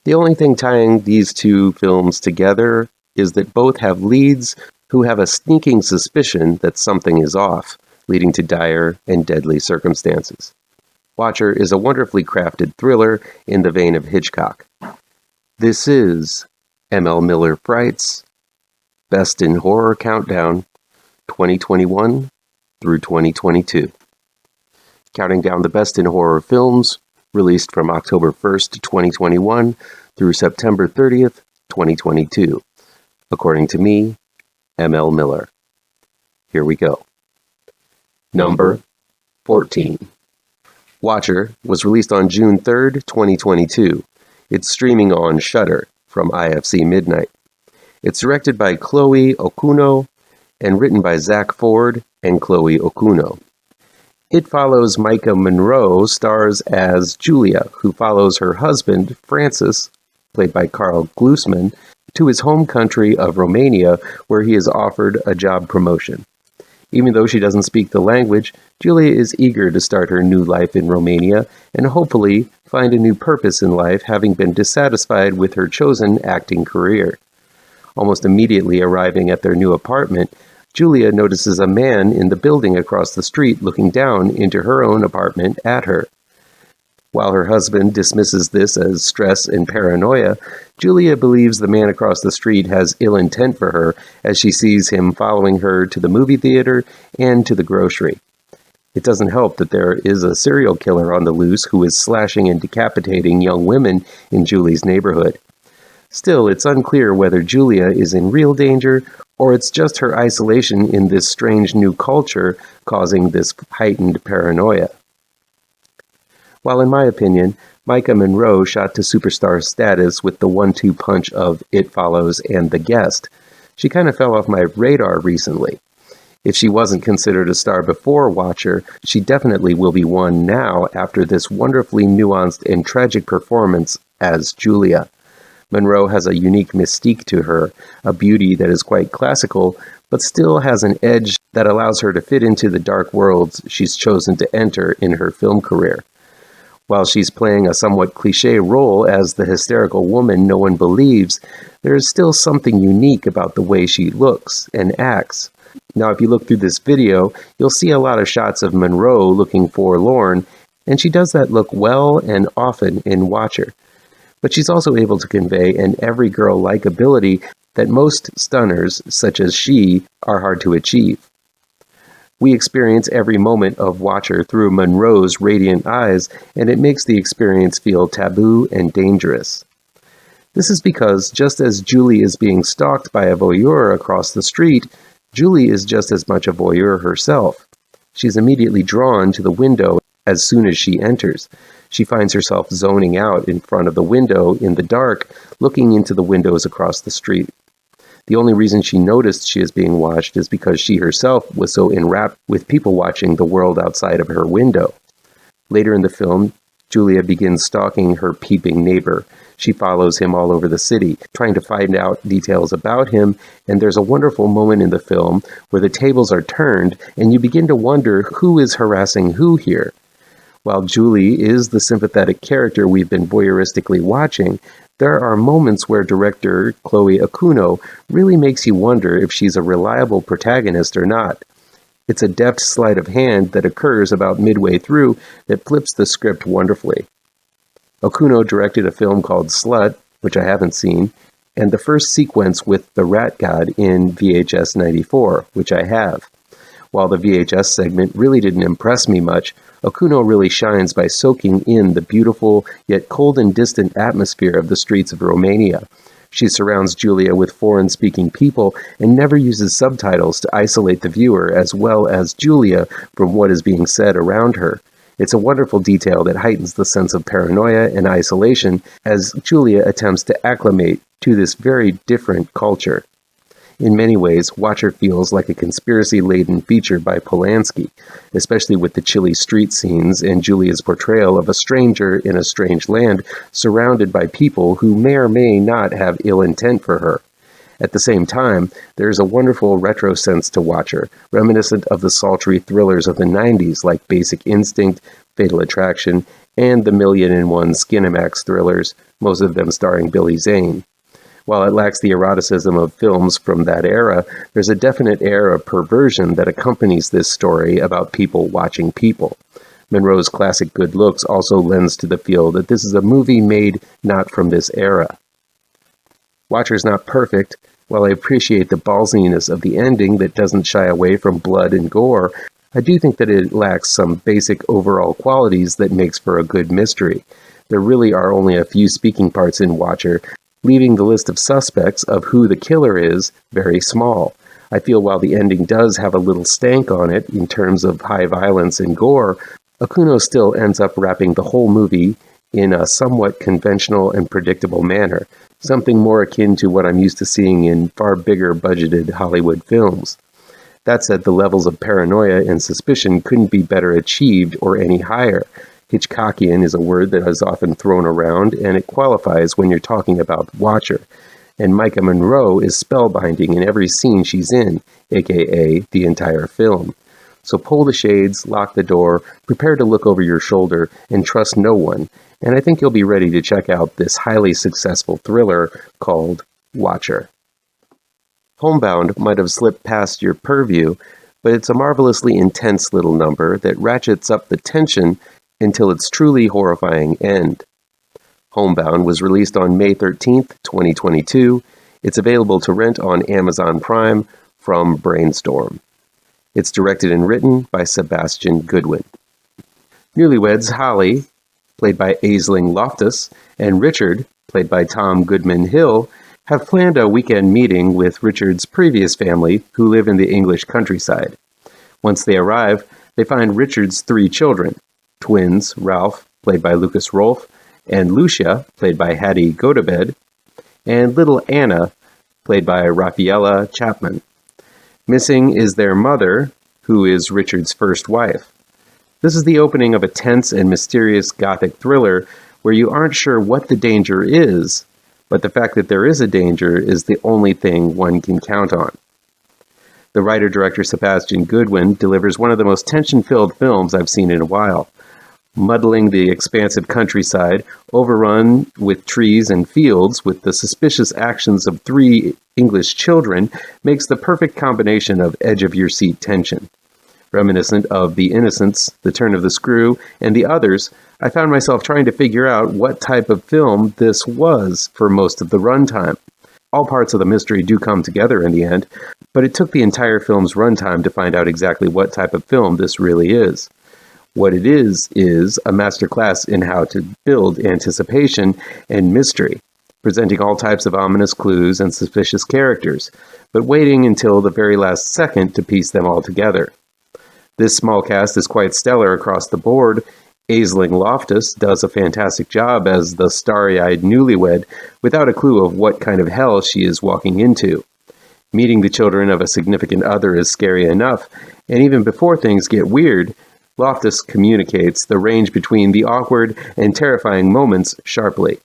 The only thing tying these two films together is that both have leads who have a sneaking suspicion that something is off, leading to dire and deadly circumstances. Watcher is a wonderfully crafted thriller in the vein of Hitchcock. This is M.L. Miller Fright's Best in Horror Countdown 2021 through 2022. Counting down the best in horror films released from October 1st, 2021 through September 30th, 2022. According to me, M.L. Miller. Here we go. Number 14. Watcher was released on June 3rd, 2022. It's streaming on Shudder from IFC Midnight. It's directed by Chloe Okuno and written by Zack Ford and Chloe Okuno. It follows Micah Monroe stars as Julia, who follows her husband, Francis, played by Carl Glusman, to his home country of Romania, where he is offered a job promotion. Even though she doesn't speak the language, Julia is eager to start her new life in Romania and hopefully find a new purpose in life, having been dissatisfied with her chosen acting career. Almost immediately arriving at their new apartment, Julia notices a man in the building across the street looking down into her own apartment at her. While her husband dismisses this as stress and paranoia, Julia believes the man across the street has ill intent for her as she sees him following her to the movie theater and to the grocery. It doesn't help that there is a serial killer on the loose who is slashing and decapitating young women in Julie's neighborhood. Still, it's unclear whether Julia is in real danger or it's just her isolation in this strange new culture causing this heightened paranoia. While in my opinion, Micah Monroe shot to superstar status with the 1-2 punch of It Follows and The Guest, she kind of fell off my radar recently. If she wasn't considered a star before Watcher, she definitely will be one now after this wonderfully nuanced and tragic performance as Julia. Monroe has a unique mystique to her, a beauty that is quite classical, but still has an edge that allows her to fit into the dark worlds she's chosen to enter in her film career. While she's playing a somewhat cliché role as the hysterical woman no one believes, there is still something unique about the way she looks and acts. Now, if you look through this video, you'll see a lot of shots of Monroe looking forlorn, and she does that look well and often in Watcher. But she's also able to convey an every-girl-like ability that most stunners, such as she, are hard to achieve. We experience every moment of Watcher through Monroe's radiant eyes, and it makes the experience feel taboo and dangerous. This is because just as Julie is being stalked by a voyeur across the street, Julie is just as much a voyeur herself. She's immediately drawn to the window as soon as she enters. She finds herself zoning out in front of the window in the dark, looking into the windows across the street. The only reason she noticed she is being watched is because she herself was so enwrapped with people watching the world outside of her window. Later in the film, Julia begins stalking her peeping neighbor. She follows him all over the city, trying to find out details about him, and there's a wonderful moment in the film where the tables are turned, and you begin to wonder who is harassing who here. While Julie is the sympathetic character we've been voyeuristically watching, there are moments where director Chloe Okuno really makes you wonder if she's a reliable protagonist or not. It's a deft sleight of hand that occurs about midway through that flips the script wonderfully. Okuno directed a film called Slut, which I haven't seen, and the first sequence with the Rat God in VHS 94, which I have. While the VHS segment really didn't impress me much, Okuno really shines by soaking in the beautiful yet cold and distant atmosphere of the streets of Romania. She surrounds Julia with foreign-speaking people and never uses subtitles to isolate the viewer as well as Julia from what is being said around her. It's a wonderful detail that heightens the sense of paranoia and isolation as Julia attempts to acclimate to this very different culture. In many ways, Watcher feels like a conspiracy-laden feature by Polanski, especially with the chilly street scenes and Julia's portrayal of a stranger in a strange land surrounded by people who may or may not have ill intent for her. At the same time, there is a wonderful retro sense to Watcher, reminiscent of the sultry thrillers of the 90s like Basic Instinct, Fatal Attraction, and the million-and-one Skinamax thrillers, most of them starring Billy Zane. While it lacks the eroticism of films from that era, there's a definite air of perversion that accompanies this story about people watching people. Monroe's classic good looks also lends to the feel that this is a movie made not from this era. Watcher's not perfect. While I appreciate the ballsiness of the ending that doesn't shy away from blood and gore, I do think that it lacks some basic overall qualities that makes for a good mystery. There really are only a few speaking parts in Watcher, leaving the list of suspects of who the killer is very small. I feel while the ending does have a little stank on it in terms of high violence and gore, Okuno still ends up wrapping the whole movie in a somewhat conventional and predictable manner, something more akin to what I'm used to seeing in far bigger budgeted Hollywood films. That said, the levels of paranoia and suspicion couldn't be better achieved or any higher. Hitchcockian is a word that is often thrown around, and it qualifies when you're talking about Watcher. And Micah Monroe is spellbinding in every scene she's in, aka the entire film. So pull the shades, lock the door, prepare to look over your shoulder, and trust no one, and I think you'll be ready to check out this highly successful thriller called Watcher. Homebound might have slipped past your purview, but it's a marvelously intense little number that ratchets up the tension until its truly horrifying end. Homebound was released on May 13th, 2022. It's available to rent on Amazon Prime from Brainstorm. It's directed and written by Sebastian Godwin. Newlyweds Holly, played by Aisling Loftus, and Richard, played by Tom Goodman Hill, have planned a weekend meeting with Richard's previous family who live in the English countryside. Once they arrive, they find Richard's 3 children, twins Ralph, played by Lucas Rolfe, and Lucia, played by Hattie Gotobed, and little Anna, played by Raffaella Chapman. Missing is their mother, who is Richard's first wife. This is the opening of a tense and mysterious gothic thriller where you aren't sure what the danger is, but the fact that there is a danger is the only thing one can count on. The writer-director Sebastian Godwin delivers one of the most tension-filled films I've seen in a while. Muddling the expansive countryside, overrun with trees and fields with the suspicious actions of 3 English children, makes the perfect combination of edge-of-your-seat tension. Reminiscent of The Innocents, The Turn of the Screw, and the others, I found myself trying to figure out what type of film this was for most of the runtime. All parts of the mystery do come together in the end, but it took the entire film's runtime to find out exactly what type of film this really is. What it is a masterclass in how to build anticipation and mystery, presenting all types of ominous clues and suspicious characters, but waiting until the very last second to piece them all together. This small cast is quite stellar across the board. Aisling Loftus does a fantastic job as the starry-eyed newlywed without a clue of what kind of hell she is walking into. Meeting the children of a significant other is scary enough, and even before things get weird, Loftus communicates the range between the awkward and terrifying moments sharply.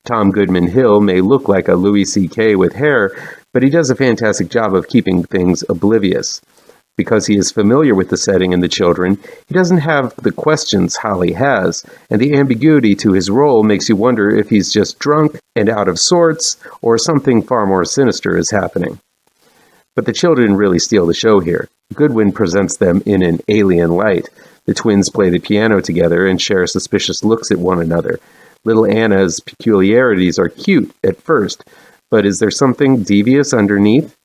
Tom Goodman Hill may look like a Louis C.K. with hair, but he does a fantastic job of keeping things oblivious. Because he is familiar with the setting and the children, he doesn't have the questions Holly has, and the ambiguity to his role makes you wonder if he's just drunk and out of sorts, or something far more sinister is happening. But the children really steal the show here. Godwin presents them in an alien light. The twins play the piano together and share suspicious looks at one another. Little Anna's peculiarities are cute at first, but is there something devious underneath?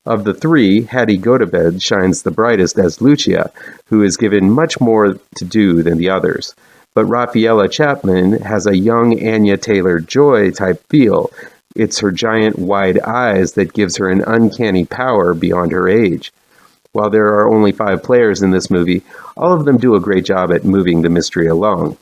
Of the 3, Hattie Gotobed shines the brightest as Lucia, who is given much more to do than the others. But Raffaella Chapman has a young Anya Taylor-Joy type feel. It's her giant wide eyes that gives her an uncanny power beyond her age. While there are only 5 players in this movie, all of them do a great job at moving the mystery along.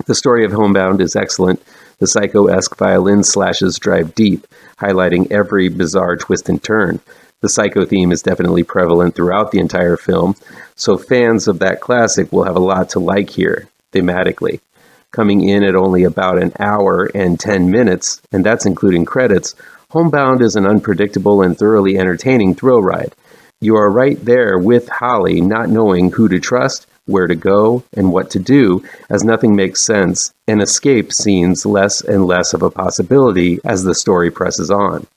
The story of Homebound is excellent. The psycho-esque violin slashes drive deep, highlighting every bizarre twist and turn. The psycho theme is definitely prevalent throughout the entire film, so fans of that classic will have a lot to like here, thematically. Coming in at only about an hour and 10 minutes, and that's including credits, Homebound is an unpredictable and thoroughly entertaining thrill ride. You are right there with Holly, not knowing who to trust, where to go, and what to do, as nothing makes sense, and escape seems less and less of a possibility as the story presses on.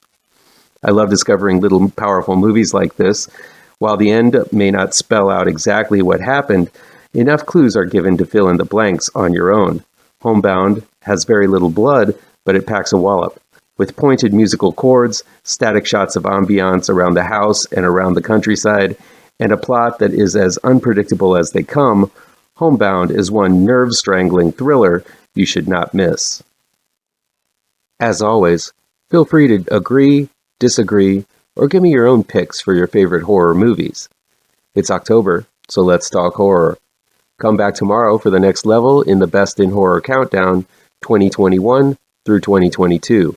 I love discovering little powerful movies like this. While the end may not spell out exactly what happened, enough clues are given to fill in the blanks on your own. Homebound has very little blood, but it packs a wallop. With pointed musical chords, static shots of ambiance around the house and around the countryside, and a plot that is as unpredictable as they come, Homebound is one nerve-strangling thriller you should not miss. As always, feel free to agree, disagree, or give me your own picks for your favorite horror movies. It's October, so let's talk horror. Come back tomorrow for the next level in the Best in Horror Countdown 2021 through 2022.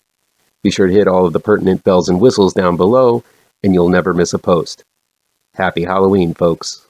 Be sure to hit all of the pertinent bells and whistles down below, and you'll never miss a post. Happy Halloween, folks.